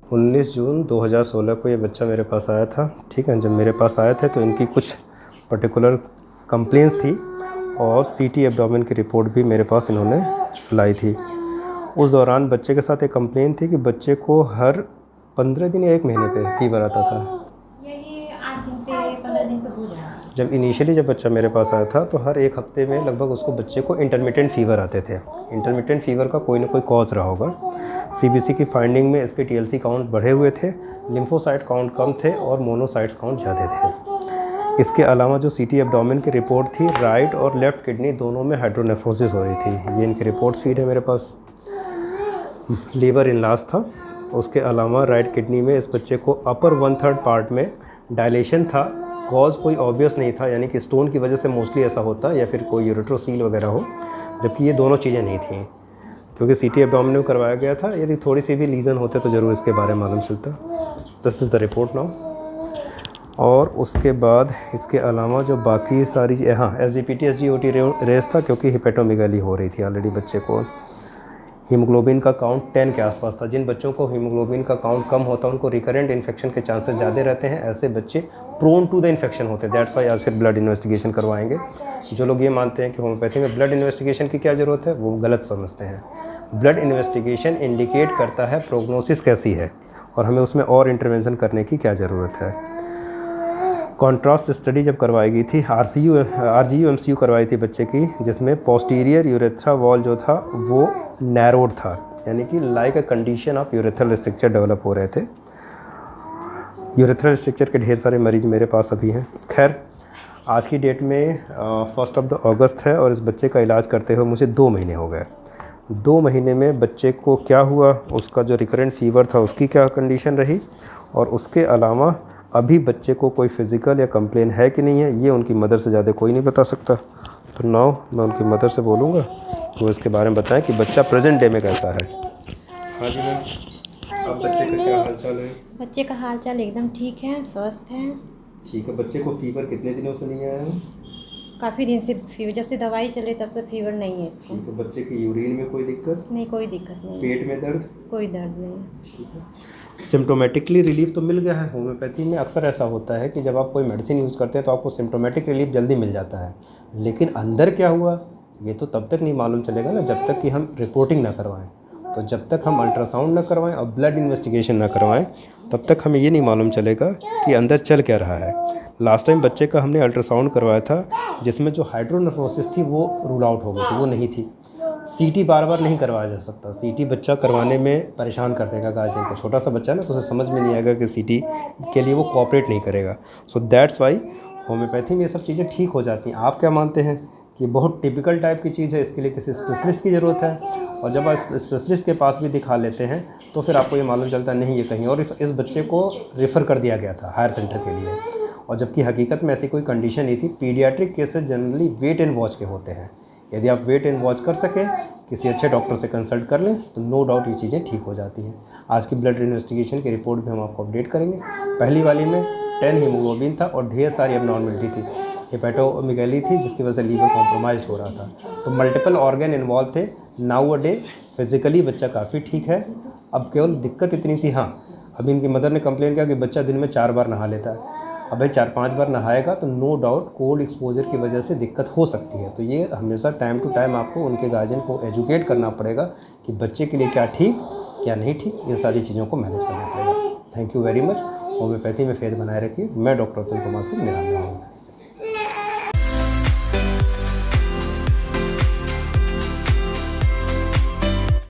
19 जून 2016 को ये बच्चा मेरे पास आया था। ठीक है, जब मेरे पास आए थे तो इनकी कुछ पर्टिकुलर कंप्लेंट्स थी और सीटी एब्डोमेन की रिपोर्ट भी मेरे पास इन्होंने लाई थी। उस दौरान बच्चे के साथ एक कंप्लेन थी कि बच्चे को हर 15 दिन या 1 महीने पे फीवर आता था। यही 8 दिन पे 15 दिन पे हो जाएगा। जब बच्चा मेरे पास आया था तो हर 1 हफ्ते में लगभग उसको बच्चे को इंटरमिटेंट फ़ीवर आते थे। इंटरमिटेंट फ़ीवर का कोई ना कोई कॉज रहा होगा। सीबीसी की फाइंडिंग में इसके टीएलसी काउंट बढ़े हुए थे, लिम्फोसाइट काउंट कम थे और मोनोसाइट्स काउंट ज़्यादा थे। इसके अलावा जो सीटी एब्डोमेन की रिपोर्ट थी, राइट और लेफ़्ट किडनी दोनों में हाइड्रोनेफ्रोसिस हो रही थी। ये इनकी रिपोर्ट शीट है मेरे पास। लीवर इनलार्ज था। उसके अलावा राइट किडनी में इस बच्चे को अपर 1/3 पार्ट में डायलेशन था। कॉज कोई ऑब्वियस नहीं था, यानी कि स्टोन की वजह से मोस्टली ऐसा होता है या फिर कोई यूरेट्रोसील वगैरह हो, जबकि ये दोनों चीज़ें नहीं थी। क्योंकि सीटी एब्डोमेन में करवाया गया था, यदि थोड़ी सी भी लीजन होते तो ज़रूर इसके बारे में मालूम चलता। This is the report now. और उसके बाद इसके अलावा जो बाकी सारी SGPT SGOT रेस था, क्योंकि हिपेटोमेगाली हो रही थी ऑलरेडी बच्चे को। हीमोग्लोबिन का काउंट 10 के आसपास था। जिन बच्चों को हीमोग्लोबिन का काउंट कम होता है उनको रिकरेंट इन्फेक्शन के चांसेस ज़्यादा रहते हैं। ऐसे बच्चे प्रोन टू द इन्फेक्शन होते हैं। दैट्स वाई आज फिर ब्लड इन्वेस्टिगेशन करवाएंगे। जो लोग ये मानते हैं कि होम्योपैथी में ब्लड इन्वेस्टिगेशन की क्या ज़रूरत है, वो गलत समझते हैं। ब्लड इन्वेस्टिगेशन इंडिकेट करता है प्रोग्नोसिस कैसी है और हमें उसमें और इंटरवेंशन करने की क्या ज़रूरत है। कॉन्ट्रास्ट स्टडी जब करवाई गई थी, RGU MCU करवाई थी बच्चे की, जिसमें पोस्टीरियर यूरेथ्रा वॉल जो था वो नैरोड था, यानी कि like a condition of urethral structure develop हो रहे थे। यूरेथ्रल स्ट्रक्चर के ढेर सारे मरीज मेरे पास अभी हैं। खैर, आज की डेट में 1 अगस्त है और इस बच्चे का इलाज करते हुए मुझे 2 महीने हो गए। 2 महीने में बच्चे को क्या हुआ, उसका जो रिकरेंट फीवर था उसकी क्या कंडीशन रही, और उसके अलावा अभी बच्चे को कोई फिज़िकल या कंप्लेन है कि नहीं है, ये उनकी मदर से ज़्यादा कोई नहीं बता सकता। तो नाउ मैं उनकी मदर से बोलूँगा तो वो इसके बारे में बताएं कि बच्चा प्रेजेंट डे में कैसा है। हाँ जी मैम, अब बच्चे का क्या हाल चाल है? बच्चे का हाल चाल एकदम ठीक है, स्वस्थ है। ठीक है। बच्चे को फीवर कितने दिनों से नहीं आया है? काफ़ी दिन से फीवर, जब से दवाई चले तब से फीवर नहीं है इसको। ठीक है। बच्चे की यूरिन में कोई दिक्कत? नहीं, कोई दिक्कत नहीं। पेट में दर्द? कोई दर्द नहीं। ठीक है। सिम्टोमेटिकली रिलीफ तो मिल गया है। होम्योपैथी में अक्सर ऐसा होता है कि जब आप कोई मेडिसिन यूज़ करते हैं तो आपको सिम्टोमेटिक रिलीफ जल्दी मिल जाता है, लेकिन अंदर क्या हुआ ये तो तब तक नहीं मालूम चलेगा ना जब तक कि हम रिपोर्टिंग ना करवाएं। तो जब तक हम अल्ट्रासाउंड ना करवाएं और ब्लड इन्वेस्टिगेशन ना करवाएं तब तक हमें ये नहीं मालूम चलेगा कि अंदर चल क्या रहा है। लास्ट टाइम बच्चे का हमने अल्ट्रासाउंड करवाया था जिसमें जो हाइड्रोनेफ्रोसिस थी वो रूल आउट हो गई थी, वो नहीं थी। सीटी बार बार नहीं करवाया जा सकता। सीटी बच्चा करवाने में परेशान कर देगा गार्जियन को। छोटा सा बच्चा है ना, तो उसे समझ में नहीं आएगा कि सीटी के लिए वो कोऑपरेट नहीं करेगा। सो दैट्स वाई होम्योपैथी में ये सब चीज़ें ठीक हो जाती हैं। आप क्या मानते हैं कि बहुत टिपिकल टाइप की चीज़ है, इसके लिए किसी स्पेशलिस्ट की ज़रूरत है, और जब आप स्पेशलिस्ट के पास भी दिखा लेते हैं तो फिर आपको ये मालूम चलता है नहीं ये कहीं और। इस बच्चे को रेफ़र कर दिया गया था हायर सेंटर के लिए, और जबकि हकीकत में ऐसी कोई कंडीशन नहीं थी। Paediatric cases generally wait and watch के होते हैं। यदि आप वेट एंड वॉच कर सकें, किसी अच्छे डॉक्टर से कंसल्ट कर लें तो नो डाउट ये चीज़ें ठीक हो जाती हैं। आज की ब्लड इन्वेस्टिगेशन की रिपोर्ट भी हम आपको अपडेट करेंगे। पहली वाली में 10 हीमोग्लोबिन था और ढेर सारी एबनॉर्मलिटी थी। हिपेटोमेगाली थी जिसकी वजह से लीवर कॉम्प्रोमाइज हो रहा था, तो मल्टीपल ऑर्गन इन्वॉल्व थे। नाउ अ डे फिज़िकली बच्चा काफ़ी ठीक है। अब केवल दिक्कत इतनी सी, अभी इनकी मदर ने कंप्लेन किया कि बच्चा दिन में 4 बार नहा लेता है। अब भाई 4-5 बार नहाएगा तो नो डाउट कोल्ड एक्सपोजर की वजह से दिक्कत हो सकती है। तो ये हमेशा टाइम टू टाइम आपको उनके गार्जियन को एजुकेट करना पड़ेगा कि बच्चे के लिए क्या ठीक क्या नहीं ठीक, इन सारी चीज़ों को मैनेज करना पड़ेगा। Thank you very much. Homeopathy में फेथ बनाए रखिए। मैं डॉक्टर अतुल कुमार सिंह, मेरा नाम होम्योपैथी से।